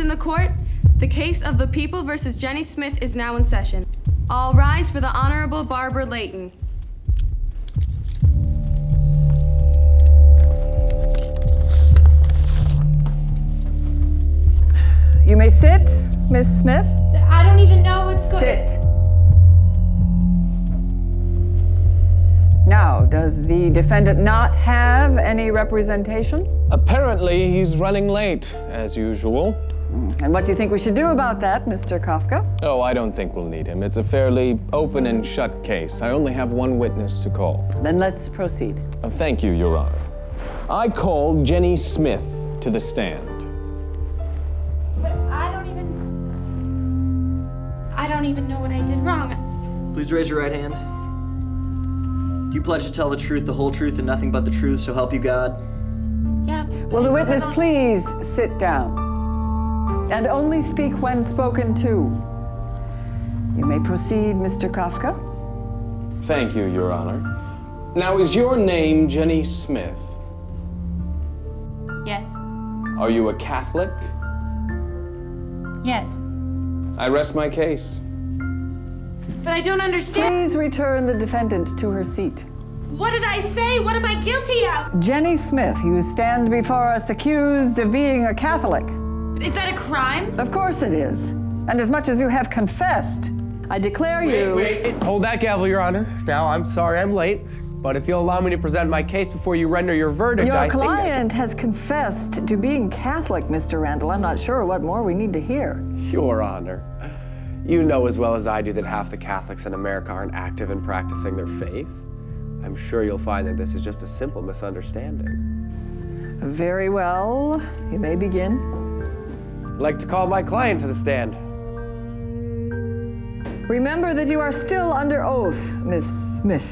in the court. The case of the People versus Jenny Smith is now in session. All rise for the Honorable Barbara Layton. You may sit, Miss Smith. I don't even know what's going on. Sit. Now, does the defendant not have any representation? Apparently, he's running late, as usual. And what do you think we should do about that, Mr. Kafka? Oh, I don't think we'll need him. It's a fairly open and shut case. I only have one witness to call. Then let's proceed. Thank you, Your Honor. I call Jenny Smith to the stand. But I don't even know what I did wrong. Please raise your right hand. Do you pledge to tell the truth, the whole truth, and nothing but the truth, so help you God? Yeah. Will the witness please sit down? And only speak when spoken to. You may proceed, Mr. Kafka. Thank you, Your Honor. Now, is your name Jenny Smith? Yes. Are you a Catholic? Yes. I rest my case. But I don't understand. Please return the defendant to her seat. What did I say? What am I guilty of? Jenny Smith, you stand before us accused of being a Catholic. Is that a crime? Of course it is. And as much as you have confessed, I declare you... Wait. Hold that gavel, Your Honor. Now, I'm sorry I'm late, but if you'll allow me to present my case before you render your verdict, Your I think client has confessed to being Catholic, Mr. Randall. I'm not sure what more we need to hear. Your Honor, you know as well as I do that half the Catholics in America aren't active in practicing their faith. I'm sure you'll find that this is just a simple misunderstanding. Very well. You may begin. I'd like to call my client to the stand. Remember that you are still under oath, Miss Smith.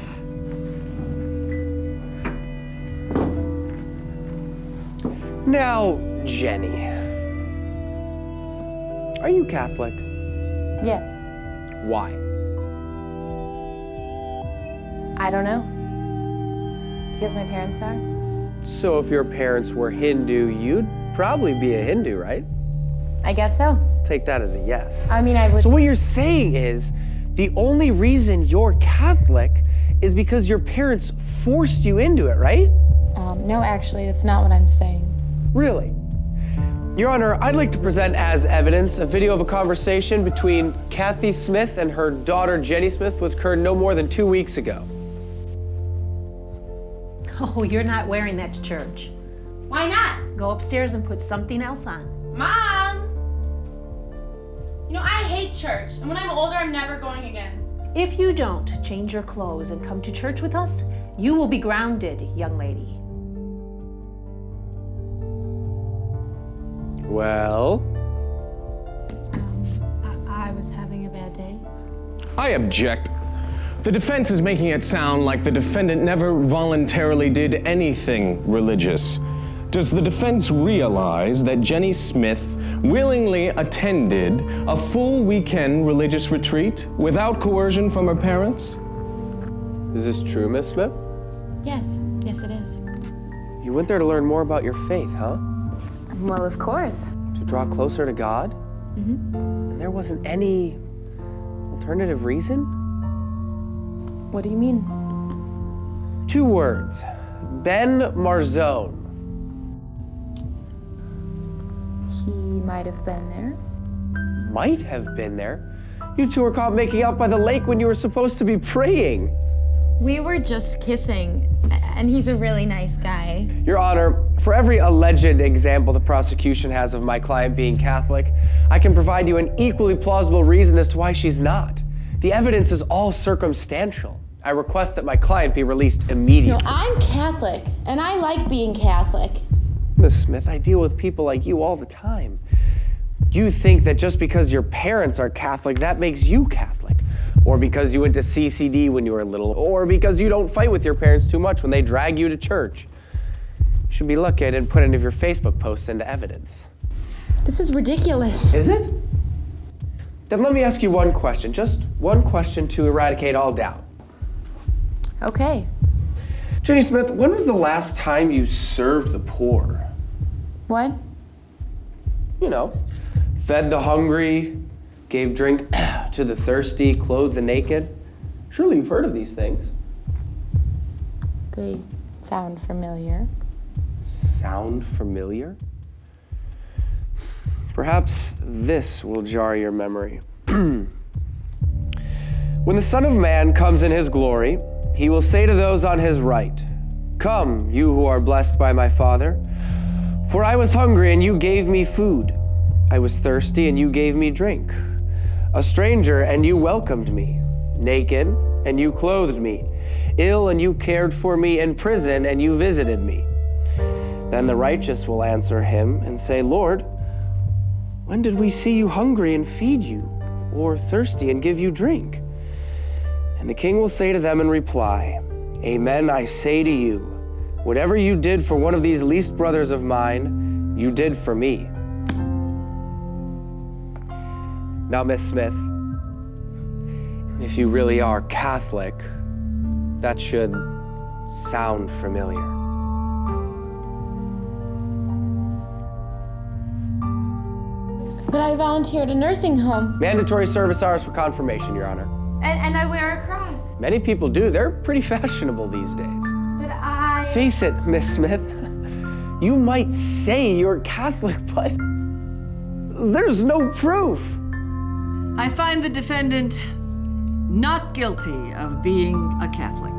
Now, Jenny, are you Catholic? Yes. Why? I don't know. Because my parents are. So if your parents were Hindu, you'd probably be a Hindu, right? I guess so. Take that as a yes. I mean, I would... So what you're saying is the only reason you're Catholic is because your parents forced you into it, right? No, actually, that's not what I'm saying. Really? Your Honor, I'd like to present as evidence a video of a conversation between Kathy Smith and her daughter Jenny Smith, which occurred no more than 2 weeks ago. Oh, you're not wearing that to church. Why not? Go upstairs and put something else on. Mom! You know, I hate church, and when I'm older, I'm never going again. If you don't change your clothes and come to church with us, you will be grounded, young lady. Well? I was having a bad day. I object. The defense is making it sound like the defendant never voluntarily did anything religious. Does the defense realize that Jenny Smith willingly attended a full weekend religious retreat without coercion from her parents? Is this true, Miss Smith? Yes. Yes, it is. You went there to learn more about your faith, huh? Well, of course. To draw closer to God? Mm-hmm. And there wasn't any alternative reason? What do you mean? 2 words. Ben Marzone. He might have been there. Might have been there. You two were caught making out by the lake when you were supposed to be praying. We were just kissing, and he's a really nice guy. Your Honor, for every alleged example the prosecution has of my client being Catholic, I can provide you an equally plausible reason as to why she's not. The evidence is all circumstantial. I request that my client be released immediately. No, I'm Catholic, and I like being Catholic. Miss Smith, I deal with people like you all the time. You think that just because your parents are Catholic, that makes you Catholic. Or because you went to CCD when you were little. Or because you don't fight with your parents too much when they drag you to church. You should be lucky I didn't put any of your Facebook posts into evidence. This is ridiculous. Is it? Then let me ask you one question. Just one question to eradicate all doubt. Okay. Jenny Smith, when was the last time you served the poor? What? fed the hungry, gave drink to the thirsty, clothed the naked. Surely you've heard of these things. They sound familiar. Sound familiar? Perhaps this will jar your memory. When the Son of Man comes in his glory, he will say to those on his right, "Come, you who are blessed by my Father, for I was hungry and you gave me food. I was thirsty and you gave me drink. A stranger and you welcomed me. Naked and you clothed me. Ill and you cared for me. In prison and you visited me." Then the righteous will answer him and say, "Lord, when did we see you hungry and feed you, or thirsty and give you drink?" And the king will say to them in reply, "Amen, I say to you, whatever you did for one of these least brothers of mine, you did for me." Now, Miss Smith, if you really are Catholic, that should sound familiar. But I volunteered at a nursing home. Mandatory service hours for confirmation, Your Honor. And I wear a cross. Many people do. They're pretty fashionable these days. But I... Face it, Miss Smith. You might say you're Catholic, but there's no proof. I find the defendant not guilty of being a Catholic.